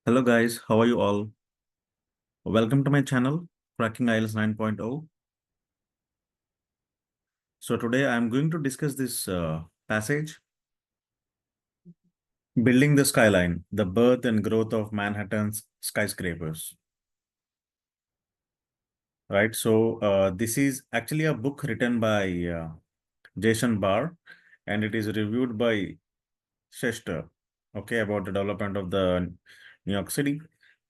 Hello guys, how are you all? Welcome to my channel, Cracking IELTS 9.0. So today I'm going to discuss this passage, Building the Skyline, the Birth and Growth of Manhattan's Skyscrapers. Right, so this is actually a book written by Jason Barr, and it is reviewed by Shester, okay, about the development of the New York City.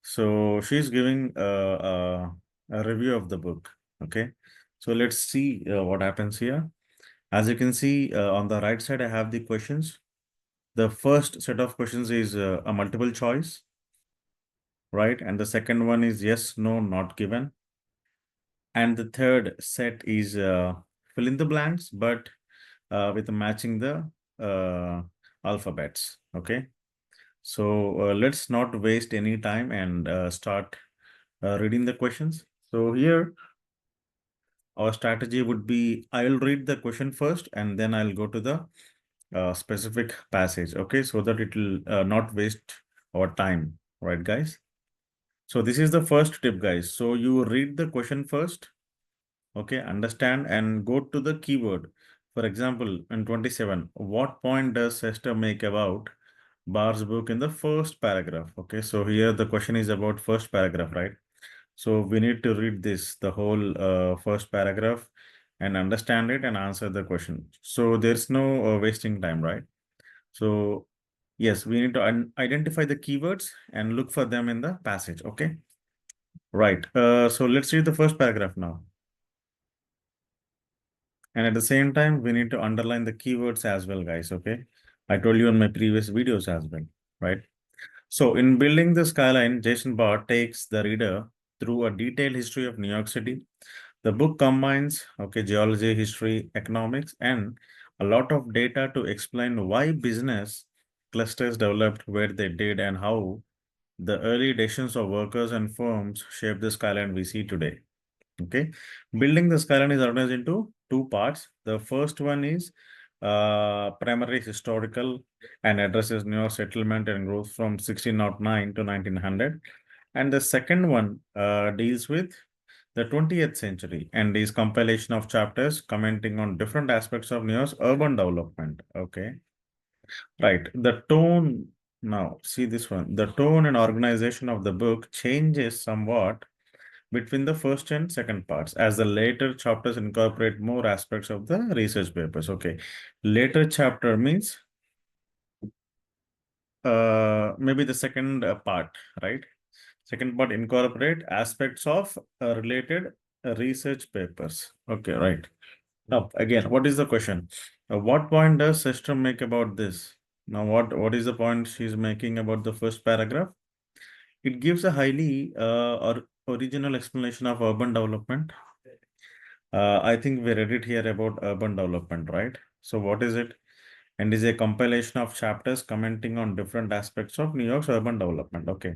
So she's giving a review of the book, okay. So let's see what happens here. As you can see on the right side, I have the questions. The first set of questions is a multiple choice, right? And the second one is yes, no, not given. And the third set is fill in the blanks, but with matching the alphabets, okay? So let's not waste any time and start reading the questions. So here, our strategy would be, I'll read the question first and then I'll go to the specific passage, okay, so that it will not waste our time, right guys? So this is the first tip, guys. So you read the question first, okay, understand and go to the keyword. For example, in 27, what point does Hester make about Barr's book in the first paragraph? Okay, so here the question is about first paragraph, right? So we need to read this, the whole first paragraph, and understand it and answer the question. So there's no wasting time, right? So yes, we need to identify the keywords and look for them in the passage. Okay. Right. So let's read the first paragraph now. And at the same time, we need to underline the keywords as well, guys. Okay. I told you in my previous videos as well. Right. So in Building the Skyline, Jason Barr takes the reader through a detailed history of New York City. The book combines, okay, geology, history, economics, and a lot of data to explain why business clusters developed where they did and how the early decisions of workers and firms shaped the skyline we see today. Okay, building the skyline is organized into two parts. The first one is primarily historical and addresses New York settlement and growth from 1609 to 1900. And the second one deals with the 20th century and is compilation of chapters commenting on different aspects of New York's urban development. Okay. Right. The tone, now see this one. The tone and organization of the book changes somewhat between the first and second parts as the later chapters incorporate more aspects of the research papers. Okay. Later chapter means maybe the second part, right? Second part incorporate aspects of related research papers. Okay, right. Now, again, what is the question? What point does system make about this? Now, what is the point she's making about the first paragraph? It gives a highly or original explanation of urban development. I think we read it here about urban development, right? So, what is it? And is a compilation of chapters commenting on different aspects of New York's urban development. Okay.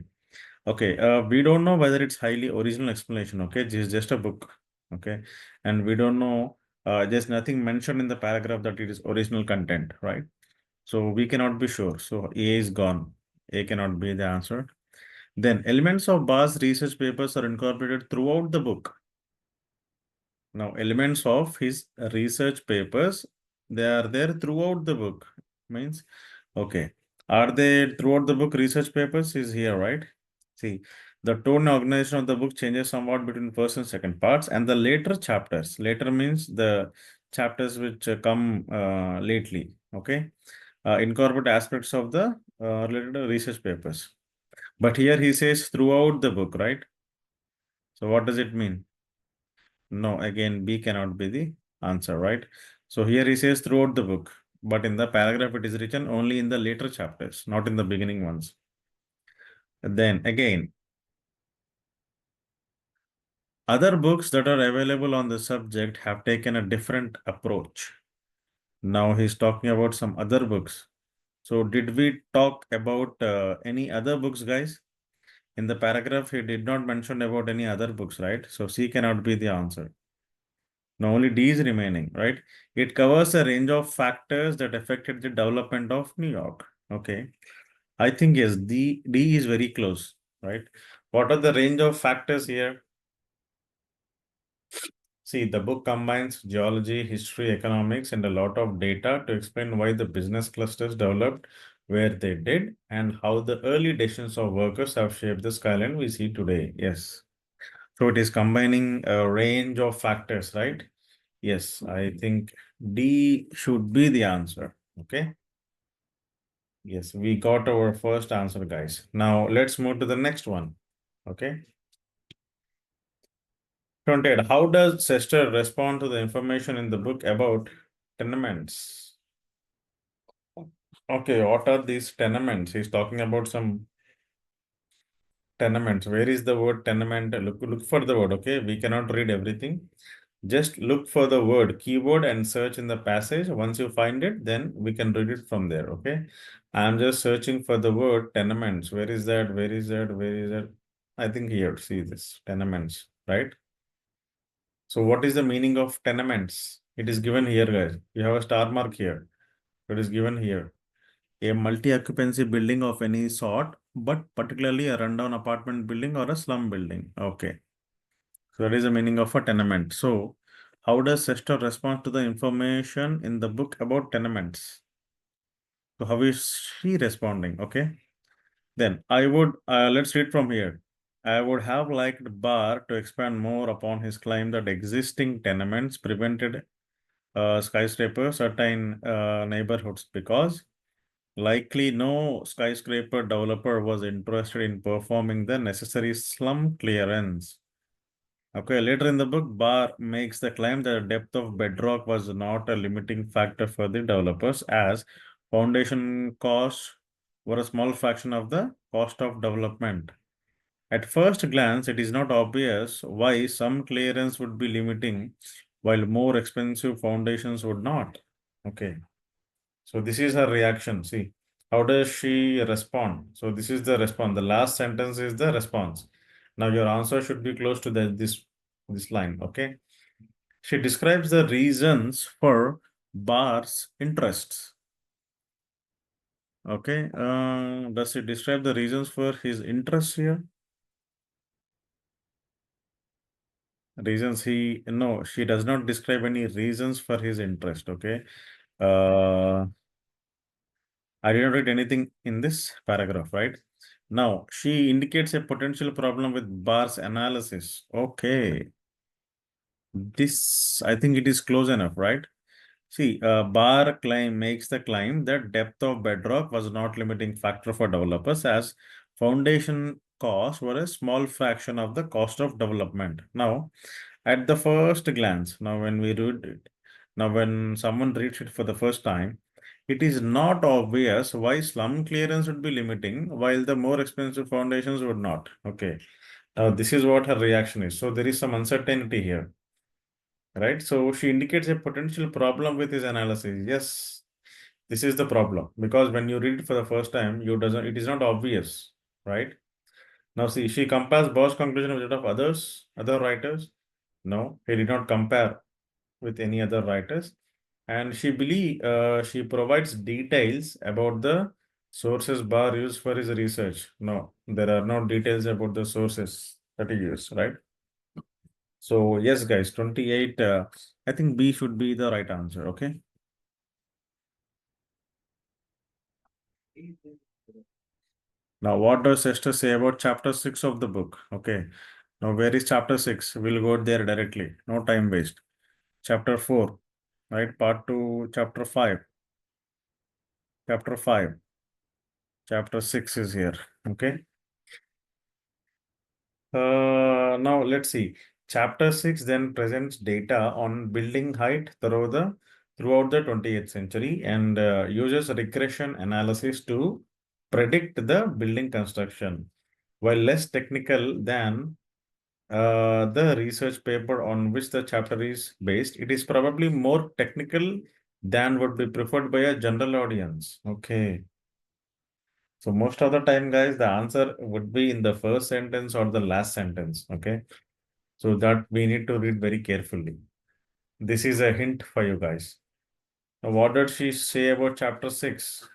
Okay. We don't know whether it's highly original explanation. Okay. This is just a book. Okay. And we don't know, there's nothing mentioned in the paragraph that it is original content, right? So we cannot be sure. So A is gone. A cannot be the answer. Then elements of Barr's research papers are incorporated throughout the book. Now, elements of his research papers, they are there throughout the book. Means, okay. Are they throughout the book research papers is here, right? See, the tone and organization of the book changes somewhat between first and second parts and the later chapters. Later means the chapters which come lately, okay? Incorporate aspects of the related research papers. But here he says throughout the book, right? So what does it mean? No, again, B cannot be the answer, right? So here he says throughout the book, but in the paragraph it is written only in the later chapters, not in the beginning ones. Then again, other books that are available on the subject have taken a different approach. Now he's talking about some other books. So did we talk about any other books, guys? In the paragraph, he did not mention about any other books, right? So C cannot be the answer. Now only D is remaining, right? It covers a range of factors that affected the development of New York. Okay. I think yes, D is very close, right? What are the range of factors here? See, the book combines geology, history, economics, and a lot of data to explain why the business clusters developed where they did and how the early decisions of workers have shaped the skyline we see today. Yes. So it is combining a range of factors, right? Yes, I think D should be the answer. Okay. Yes, we got our first answer, guys. Now let's move to the next one. Okay. 28. How does Sester respond to the information in the book about tenements? Okay, what are these tenements? He's talking about some tenements. Where is the word tenement? Look for the word, okay? We cannot read everything. Just look for the word, keyword, and search in the passage. Once you find it, then we can read it from there, okay? I'm just searching for the word tenements. Where is that? Where is that? Where is that? I think here, see this, tenements, right? So what is the meaning of tenements? It is given here, guys. You have a star mark here. It is given here. A multi-occupancy building of any sort, but particularly a rundown apartment building or a slum building. Okay. So that is the meaning of a tenement. So how does Sester respond to the information in the book about tenements? So how is she responding? Okay. Then I would, let's read from here. I would have liked Barr to expand more upon his claim that existing tenements prevented skyscrapers certain neighborhoods because likely no skyscraper developer was interested in performing the necessary slum clearance. Okay, later in the book, Barr makes the claim that the depth of bedrock was not a limiting factor for the developers as foundation costs were a small fraction of the cost of development. At first glance, it is not obvious why some clearance would be limiting while more expensive foundations would not. Okay. So this is her reaction. See, how does she respond? So this is the response. The last sentence is the response. Now your answer should be close to this line. Okay. She describes the reasons for Barr's interests. Okay. Does she describe the reasons for his interests here? Reasons he no, she does not describe any reasons for his interest. Okay. Uh, I didn't read anything in this paragraph, right? Now, she indicates a potential problem with Barr's analysis. Okay. This, I think it is close enough, right? See, Barr claim makes the claim that depth of bedrock was not limiting factor for developers as foundation costs were a small fraction of the cost of development. Now, at the first glance, now when we read it, now when someone reads it for the first time, it is not obvious why slum clearance would be limiting while the more expensive foundations would not. Okay. Now, this is what her reaction is. So there is some uncertainty here, right? So she indicates a potential problem with his analysis. Yes, this is the problem because when you read it for the first time, it is not obvious, right? Now see, she compares Bosch's conclusion with that of other writers. No, he did not compare with any other writers. And she provides details about the sources Barr used for his research. No, there are no details about the sources that he used, right? So yes, guys, 28. I think B should be the right answer. Okay. Now, what does Esther say about chapter 6 of the book? Okay. Now, where is chapter 6? We'll go there directly. No time waste. Chapter 4, right? Part 2, chapter 5. Chapter 5. Chapter 6 is here. Okay. Now let's see. Chapter 6 then presents data on building height throughout the 20th century and uses regression analysis to predict the building construction. While less technical than the research paper on which the chapter is based, it is probably more technical than would be preferred by a general audience. Okay. So most of the time, guys, the answer would be in the first sentence or the last sentence. Okay. So that we need to read very carefully. This is a hint for you guys. Now, what did she say about chapter 6?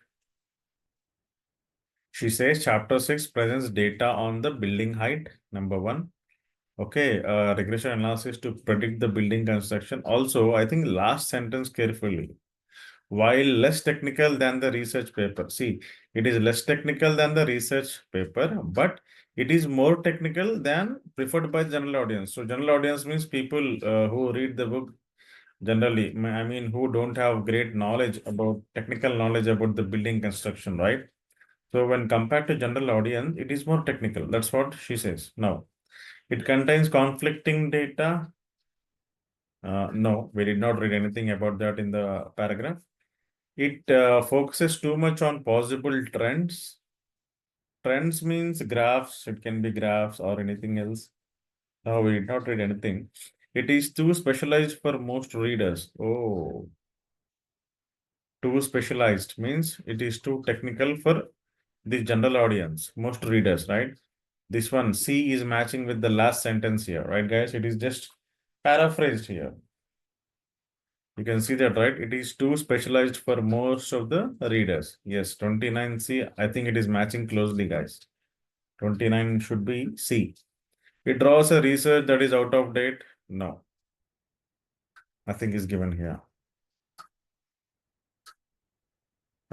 She says chapter 6 presents data on the building height, number 1. Okay, regression analysis to predict the building construction. Also, I think last sentence carefully. While less technical than the research paper. See, it is less technical than the research paper, but it is more technical than preferred by the general audience. So general audience means people who read the book generally, I mean, who don't have great knowledge about technical knowledge about the building construction, right? So when compared to general audience, it is more technical. That's what she says. Now, it contains conflicting data. No, we did not read anything about that in the paragraph. It focuses too much on possible trends. Trends means graphs. It can be graphs or anything else. No, we did not read anything. It is too specialized for most readers. Oh, too specialized means it is too technical for the general audience, most readers, right? This one, C is matching with the last sentence here, right, guys? It is just paraphrased here. You can see that, right? It is too specialized for most of the readers. Yes, 29C, I think it is matching closely, guys. 29 should be C. It draws a research that is out of date. No, nothing is given here.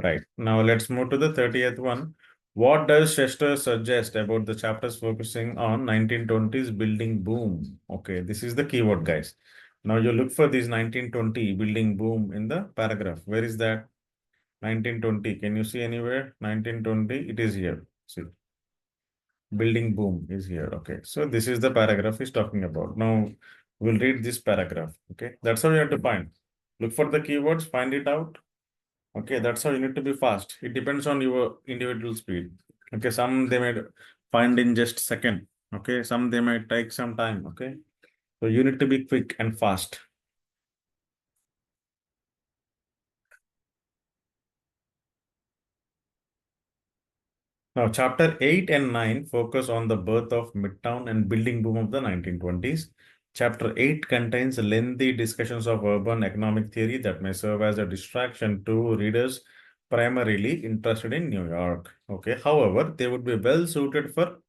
Right. Now let's move to the 30th one. What does Chester suggest about the chapters focusing on 1920s building boom? Okay, this is the keyword, guys. Now you look for this 1920 building boom in the paragraph. Where is that? 1920. Can you see anywhere? 1920. It is here. See, building boom is here. Okay. So this is the paragraph he's talking about. Now we'll read this paragraph. Okay. That's how you have to find. Look for the keywords, find it out. Okay, that's how you need to be fast. It depends on your individual speed. Okay, some they might find in just second. Okay, some they might take some time. Okay, so you need to be quick and fast. Now, chapter 8 and 9 focus on the birth of Midtown and building boom of the 1920s. Chapter 8 contains lengthy discussions of urban economic theory that may serve as a distraction to readers primarily interested in New York. Okay, however, they would be well suited for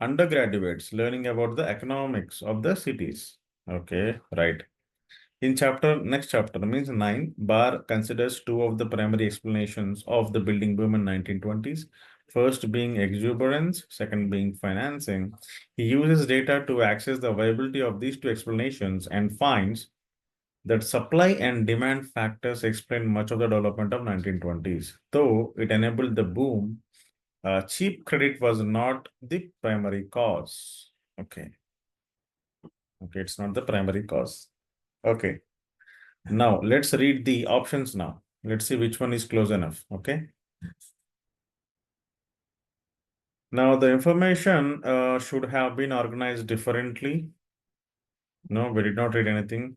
undergraduates learning about the economics of the cities. Okay, right. In next chapter means 9, Barr considers two of the primary explanations of the building boom in 1920s. First being exuberance, second being financing. He uses data to access the viability of these two explanations and finds that supply and demand factors explain much of the development of 1920s. Though it enabled the boom, cheap credit was not the primary cause. Okay. Okay, it's not the primary cause. Okay. Now let's read the options now. Let's see which one is close enough. Okay. Now the information should have been organized differently. No, we did not read anything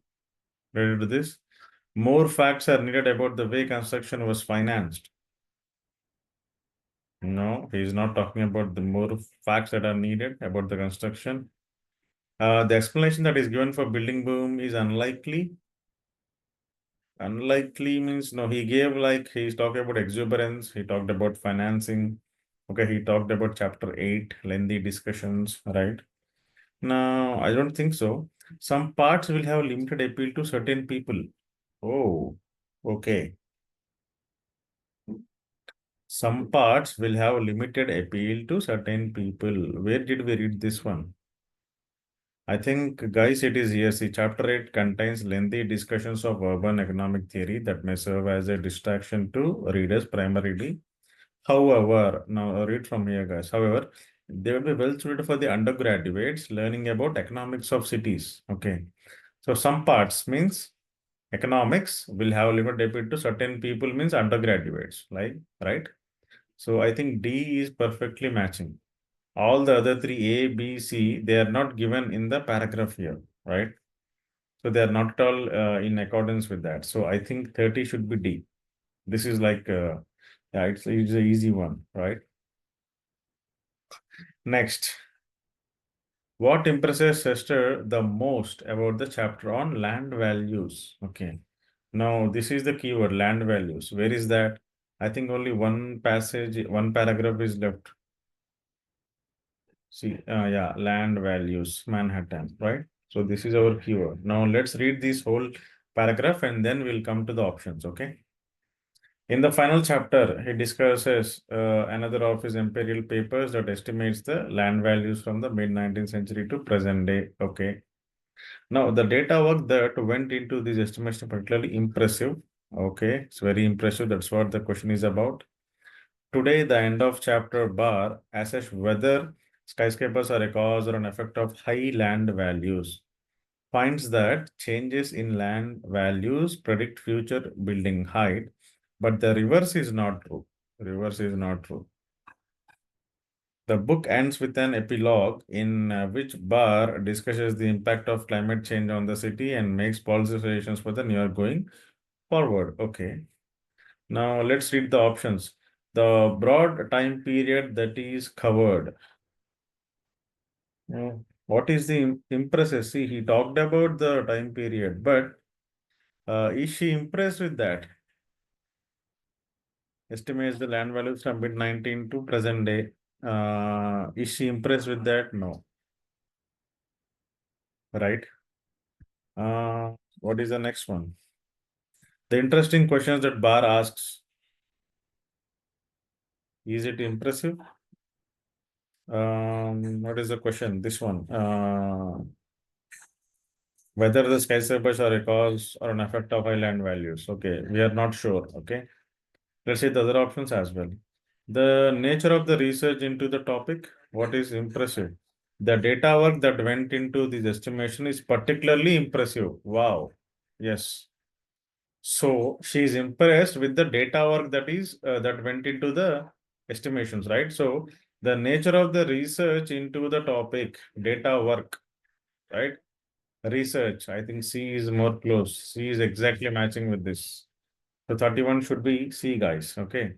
related to this. More facts are needed about the way construction was financed. No, he is not talking about the more facts that are needed about the construction. The explanation that is given for building boom is unlikely. Unlikely means no, he gave like he's talking about exuberance, he talked about financing. Okay, he talked about chapter 8, lengthy discussions, right? Now, I don't think so. Some parts will have limited appeal to certain people. Oh, okay. Some parts will have limited appeal to certain people. Where did we read this one? I think, guys, it is here. See, chapter 8 contains lengthy discussions of urban economic theory that may serve as a distraction to readers primarily. However, now read from here, guys. However, they will be well suited for the undergraduates learning about economics of cities. Okay. So some parts means economics will have limited appeal to certain people means undergraduates, like, right? So I think D is perfectly matching. All the other three, A, B, C, they are not given in the paragraph here, right? So they are not at all in accordance with that. So I think 30 should be D. This is like, yeah, it's an easy one, right? Next, what impresses Hester the most about the chapter on land values? Okay. Now, this is the keyword land values. Where is that? I think only one passage, one paragraph is left. See, yeah, land values, Manhattan, right? So this is our keyword. Now let's read this whole paragraph and then we'll come to the options, okay? In the final chapter, he discusses another of his imperial papers that estimates the land values from the mid-19th century to present day, okay? Now, the data work that went into this estimation is particularly impressive, okay? It's very impressive. That's what the question is about. Today, the end of chapter bar assess whether skyscrapers are a cause or an effect of high land values. Finds that changes in land values predict future building height, but the reverse is not true. Reverse is not true. The book ends with an epilogue in which Barr discusses the impact of climate change on the city and makes policy suggestions for the New York going forward. Okay. Now let's read the options. The broad time period that is covered. What is the impressive? See, he talked about the time period, but is she impressed with that? Estimates the land values from mid-19 to present day. Is she impressed with that? No. Right? What is the next one? The interesting questions that Barr asks, is it impressive? What is the question? This one. Whether the skyscrapers are a cause or an effect of high land values. Okay, we are not sure. Okay. Let's see the other options as well. The nature of the research into the topic, what is impressive? The data work that went into this estimation is particularly impressive. Wow. Yes. So she is impressed with the data work that is that went into the estimations, right? So the nature of the research into the topic, data work, right? Research. I think C is more close. C is exactly matching with this. So 31 should be C, guys. Okay.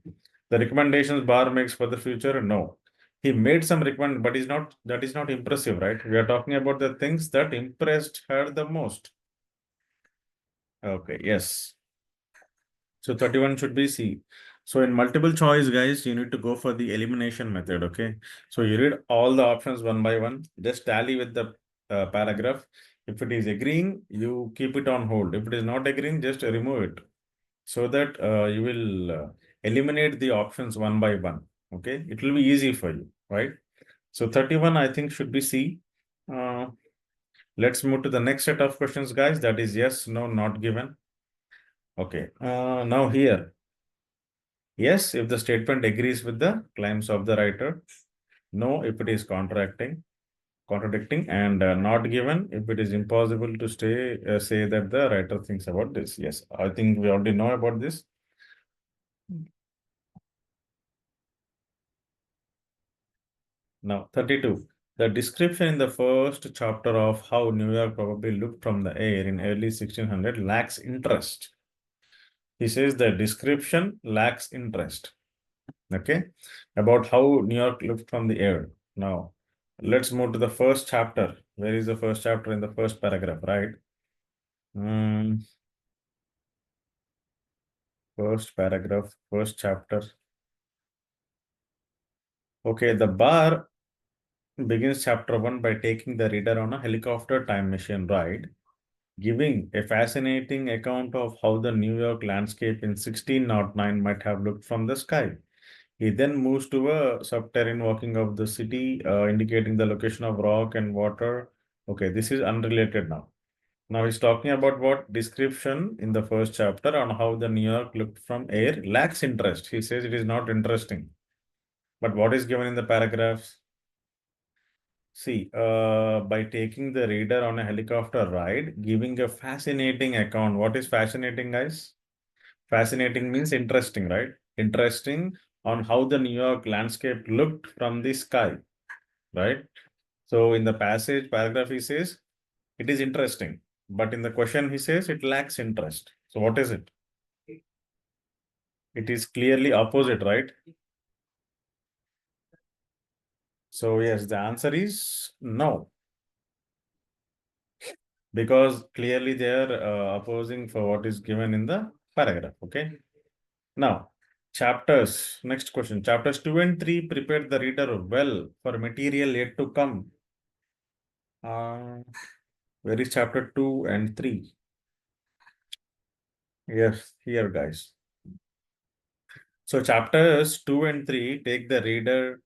The recommendations Barr makes for the future, no. He made some recommend, but is not that is not impressive, right? We are talking about the things that impressed her the most. Okay, yes. So 31 should be C. So in multiple choice, guys, you need to go for the elimination method, okay? So you read all the options one by one, just tally with the paragraph. If it is agreeing, you keep it on hold. If it is not agreeing, just remove it so that you will eliminate the options one by one, okay? It will be easy for you, right? So 31, I think, should be C. Uh, let's move to the next set of questions, guys. That is yes, no, not given. Okay, now here. Yes, if the statement agrees with the claims of the writer. No, if it is contradicting, and not given if it is impossible to say that the writer thinks about this. Yes, I think we already know about this. Now, 32. The description in the first chapter of how New York probably looked from the air in early 1600 lacks interest. He says the description lacks interest. Okay, about how New York looked from the air. Now, let's move to the first chapter. Where is the first chapter in the first paragraph, right? First paragraph, first chapter. Okay, the bar begins chapter 1 by taking the reader on a helicopter time machine ride, giving a fascinating account of how the New York landscape in 1609 might have looked from the sky. He then moves to a subterranean walking of the city, indicating the location of rock and water. Okay, this is unrelated now. Now he's talking about what description in the first chapter on how the New York looked from air lacks interest. He says it is not interesting. But what is given in the paragraphs? See, by taking the reader on a helicopter ride, giving a fascinating account. What is fascinating, guys? Fascinating means interesting, right? Interesting on how the New York landscape looked from the sky, right? So in the paragraph, he says it is interesting, but in the question, he says it lacks interest. So what is it? It is clearly opposite, right? So yes, the answer is no, because clearly they are opposing for what is given in the paragraph. Okay. Now, Chapters. Next question. Chapters 2 and 3 prepare the reader well for material yet to come. Where is chapter 2 and 3? Yes, here, guys. So chapters 2 and 3 take the reader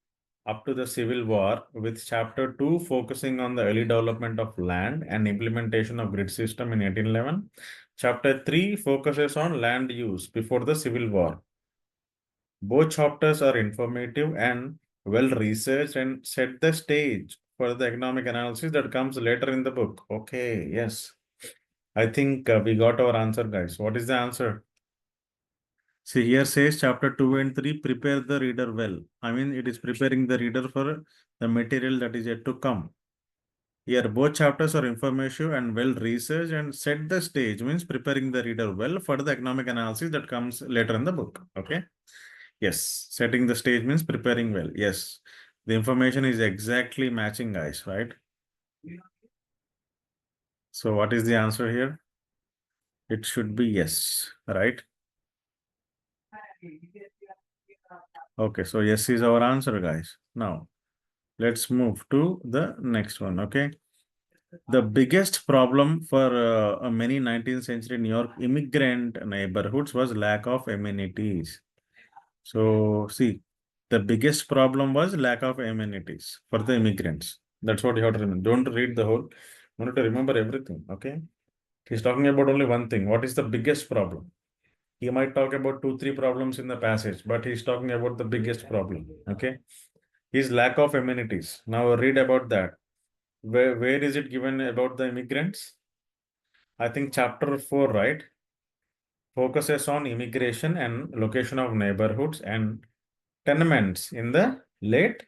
up to the Civil War, with chapter 2 focusing on the early development of land and implementation of grid system in 1811. Chapter 3 focuses on land use before the Civil War. Both chapters are informative and well researched and set the stage for the economic analysis that comes later in the book. Okay, yes. I think we got our answer, guys. What is the answer? See, here says chapter 2 and 3 prepare the reader well. I mean, it is preparing the reader for the material that is yet to come. Here, both chapters are informative and well researched and set the stage, means preparing the reader well for the economic analysis that comes later in the book. Okay. Yes, setting the stage means preparing well. Yes, the information is exactly matching, guys, right? So what is the answer here? It should be yes, right? Okay, so yes is our answer, guys. Now, let's move to the next one, okay? The biggest problem for many 19th century New York immigrant neighborhoods was lack of amenities. So, see, the biggest problem was lack of amenities for the immigrants. That's what you have to remember. Don't read the whole, you need to remember everything, okay? He's talking about only one thing. What is the biggest problem? He might talk about two, three problems in the passage, but he's talking about the biggest problem, okay? Is lack of amenities. Now read about that. Where is it given about the immigrants? I think chapter 4, right? Focuses on immigration and location of neighborhoods and tenements in the late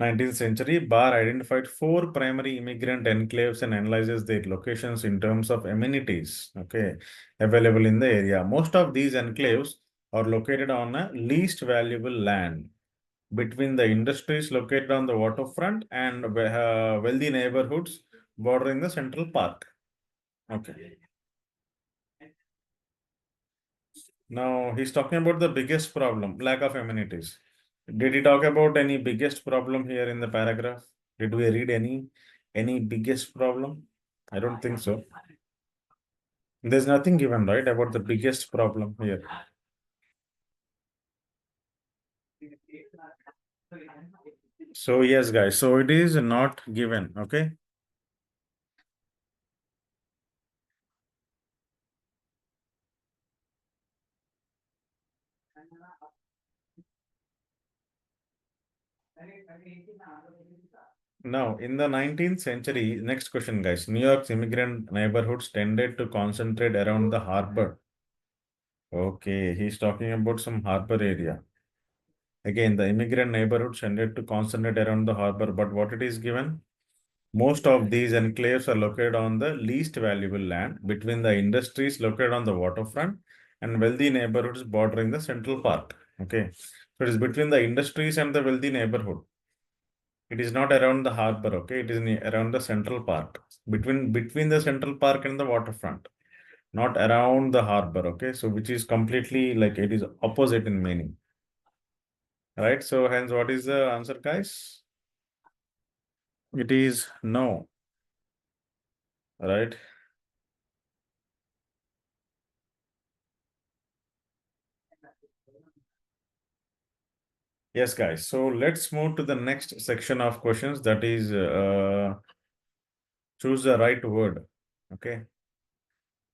19th century. Barr identified 4 primary immigrant enclaves and analyzes their locations in terms of amenities, okay, available in the area. Most of these enclaves are located on a least valuable land between the industries located on the waterfront and wealthy neighborhoods bordering the Central Park. Okay. Now he's talking about the biggest problem, lack of amenities. Did he talk about any biggest problem here in the paragraph? Did we read any biggest problem? I don't think so. There's nothing given, right, about the biggest problem here. So yes, guys. So it is not given. Okay. Now, in the 19th century, next question, guys. New York's immigrant neighborhoods tended to concentrate around the harbor. Okay, he's talking about some harbor area. Again, the immigrant neighborhoods tended to concentrate around the harbor, but what it is given? Most of these enclaves are located on the least valuable land between the industries located on the waterfront and wealthy neighborhoods bordering the Central Park. Okay, so it is between the industries and the wealthy neighborhood. It is not around the harbor, okay? It is around the Central Park, between the Central Park and the waterfront, not around the harbor, okay? So which is completely like it is opposite in meaning, right? So hence, what is the answer, guys? It is no, right? Yes, guys. So let's move to the next section of questions. That is, choose the right word. Okay.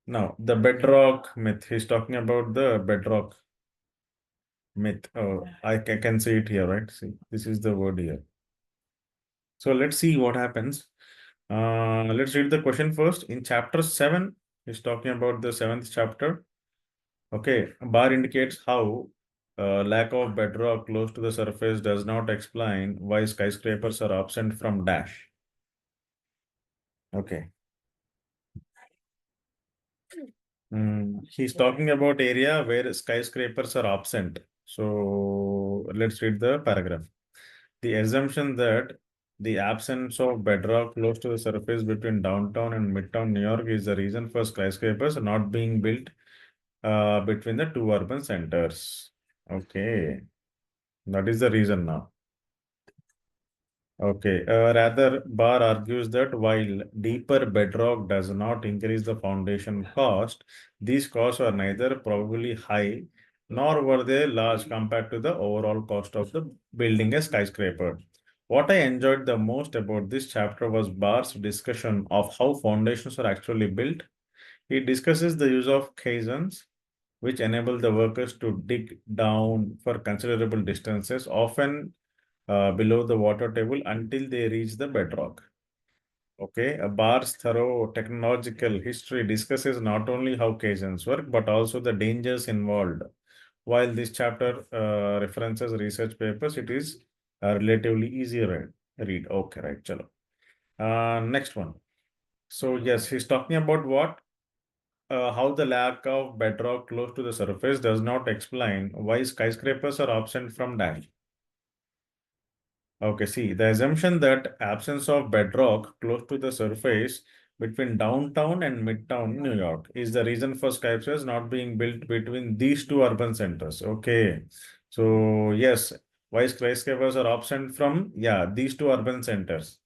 Now, the bedrock myth. He's talking about the bedrock myth. Oh, I can see it here, right? See, this is the word here. So let's see what happens. Let's read the question first. In chapter 7, he's talking about the 7th chapter. Okay, bar indicates how lack of bedrock close to the surface does not explain why skyscrapers are absent from dash. Okay. He's talking about area where skyscrapers are absent. So let's read the paragraph. The assumption that the absence of bedrock close to the surface between downtown and midtown New York is the reason for skyscrapers not being built between the two urban centers. Okay, that is the reason now. Okay, rather, Barr argues that while deeper bedrock does not increase the foundation cost, these costs are neither probably high nor were they large compared to the overall cost of the building a skyscraper. What I enjoyed the most about this chapter was Barr's discussion of how foundations are actually built. He discusses the use of caissons, which enable the workers to dig down for considerable distances, often below the water table until they reach the bedrock. Okay, a bar's thorough technological history discusses not only how caissons work, but also the dangers involved. While this chapter references research papers, it is relatively easy read. Okay, right, chalo. Next one. So yes, he's talking about what? How the lack of bedrock close to the surface does not explain why skyscrapers are absent from dash. Okay, see, the assumption that absence of bedrock close to the surface between downtown and midtown New York is the reason for skyscrapers not being built between these two urban centers. Okay, so yes, why skyscrapers are absent from, yeah, these two urban centers.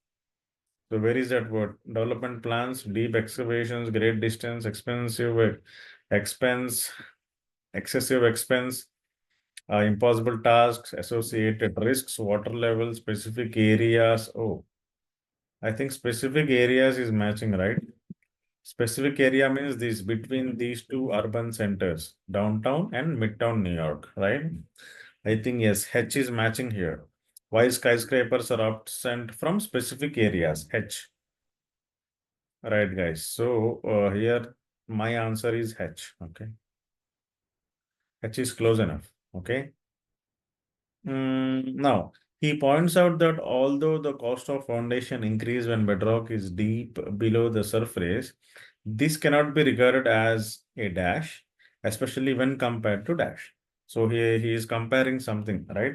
So where is that word? Development plans, deep excavations, great distance, expense, excessive expense, impossible tasks, associated risks, water levels, specific areas. Oh, I think specific areas is matching, right? Specific area means this between these two urban centers, downtown and midtown New York, right? I think yes, H is matching here. Why skyscrapers are absent from specific areas? H. Right, guys. So here my answer is H. Okay. H is close enough. Okay. Now, he points out that although the cost of foundation increase when bedrock is deep below the surface, this cannot be regarded as a dash, especially when compared to dash. So he is comparing something, right?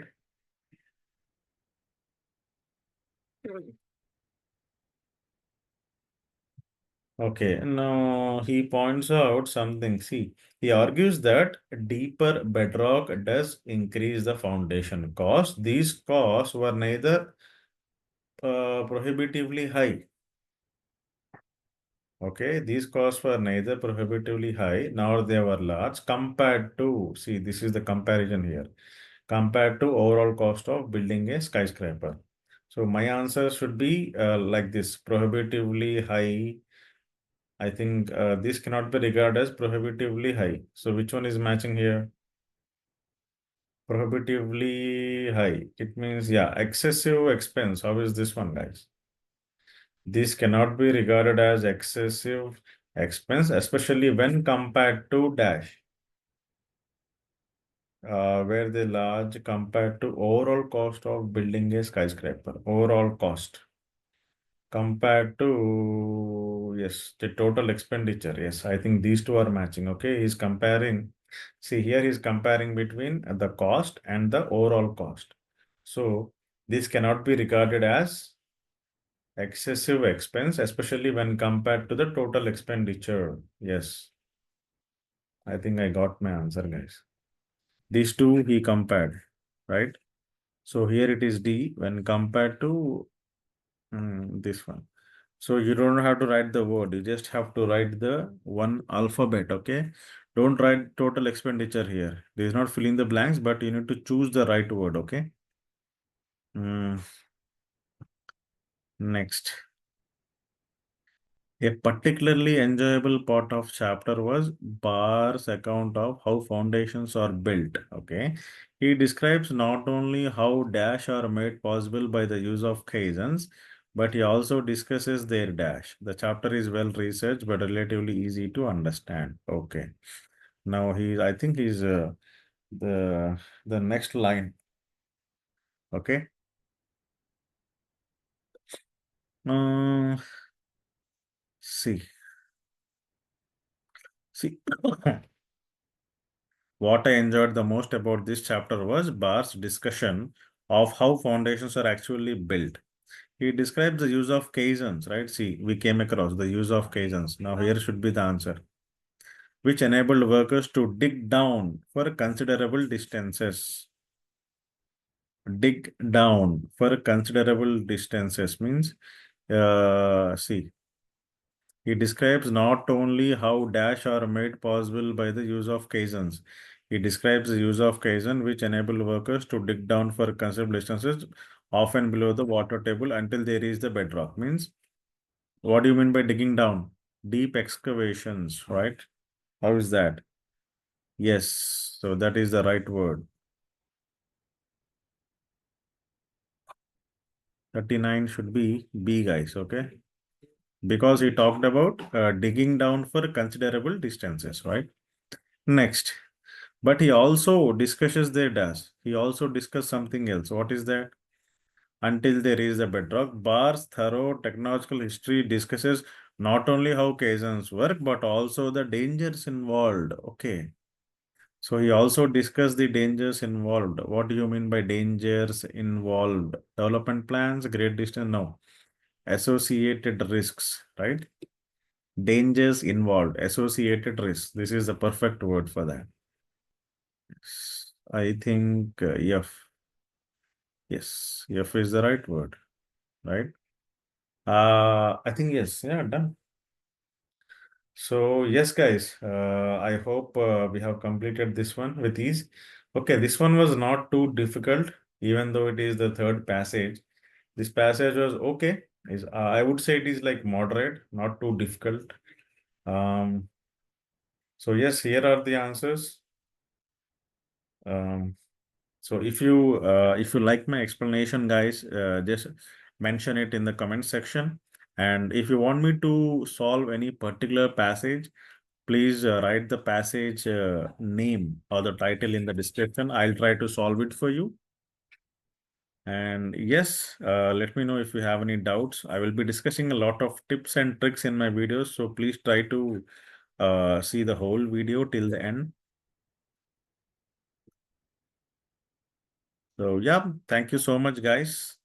Okay, now he points out something. See, he argues that deeper bedrock does increase the foundation cost. These costs were neither prohibitively high. Okay, these costs were neither prohibitively high nor they were large compared to, see, this is the comparison here, compared to overall cost of building a skyscraper. So my answer should be like this, prohibitively high. I think this cannot be regarded as prohibitively high. So which one is matching here? Prohibitively high. It means, yeah, excessive expense. How is this one, guys? This cannot be regarded as excessive expense, especially when compared to dash, where the large compared to overall cost of building a skyscraper. Overall cost compared to, yes, the total expenditure. Yes, I think these two are matching. Okay, he's comparing. See, here he's comparing between the cost and the overall cost. So this cannot be regarded as excessive expense, especially when compared to the total expenditure. Yes, I think I got my answer, guys. These two he compared, right? So here it is D when compared to this one. So you don't have to write the word, you just have to write the one alphabet, okay? Don't write total expenditure here. There is not filling the blanks, but you need to choose the right word, okay? Mm, next. A particularly enjoyable part of chapter was Barr's account of how foundations are built. Okay, he describes not only how dash are made possible by the use of caissons, but he also discusses their dash. The chapter is well researched but relatively easy to understand. Okay, now I think he's the next line. Okay, uh, see, see. What I enjoyed the most about this chapter was Barr's discussion of how foundations are actually built. He describes the use of caissons, right? See, we came across the use of caissons. Now here should be the answer. which enabled workers to dig down for considerable distances. Dig down for considerable distances means, see, he describes not only how dash are made possible by the use of caissons. He describes the use of caisson which enable workers to dig down for considerable distances, often below the water table until they reach the bedrock. Means, what do you mean by digging down? Deep excavations, right? How is that? Yes, so that is the right word. 39 should be B, guys, okay? Because he talked about digging down for considerable distances, right? Next, but he also discusses their dash. He also discuss something else. What is that? Until they reach the bedrock, Barr's thorough technological history discusses not only how caissons work, but also the dangers involved. Okay. So he also discussed the dangers involved. What do you mean by dangers involved? Development plans, great distance? No. Associated risks, right? Dangers involved, associated risks. This is the perfect word for that. I think F. Yes, F is the right word, right? I think yes. Yeah, done. So yes, guys, I hope we have completed this one with ease. Okay, this one was not too difficult, even though it is the third passage. This passage was okay. Is I would say it is like moderate, not too difficult. Um, so yes, here are the answers. Um, so if you like my explanation, guys, just mention it in the comment section. And if you want me to solve any particular passage, please write the passage name or the title in the description. I'll try to solve it for you. And yes, let me know if you have any doubts. I will be discussing a lot of tips and tricks in my videos. So please try to see the whole video till the end. So yeah, thank you so much, guys.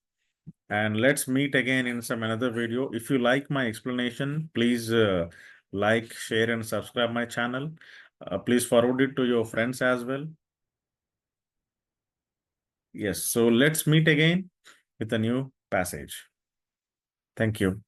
And let's meet again in some another video. If you like my explanation, please like, share, and subscribe my channel. Please forward it to your friends as well. Yes, so let's meet again with a new passage. Thank you.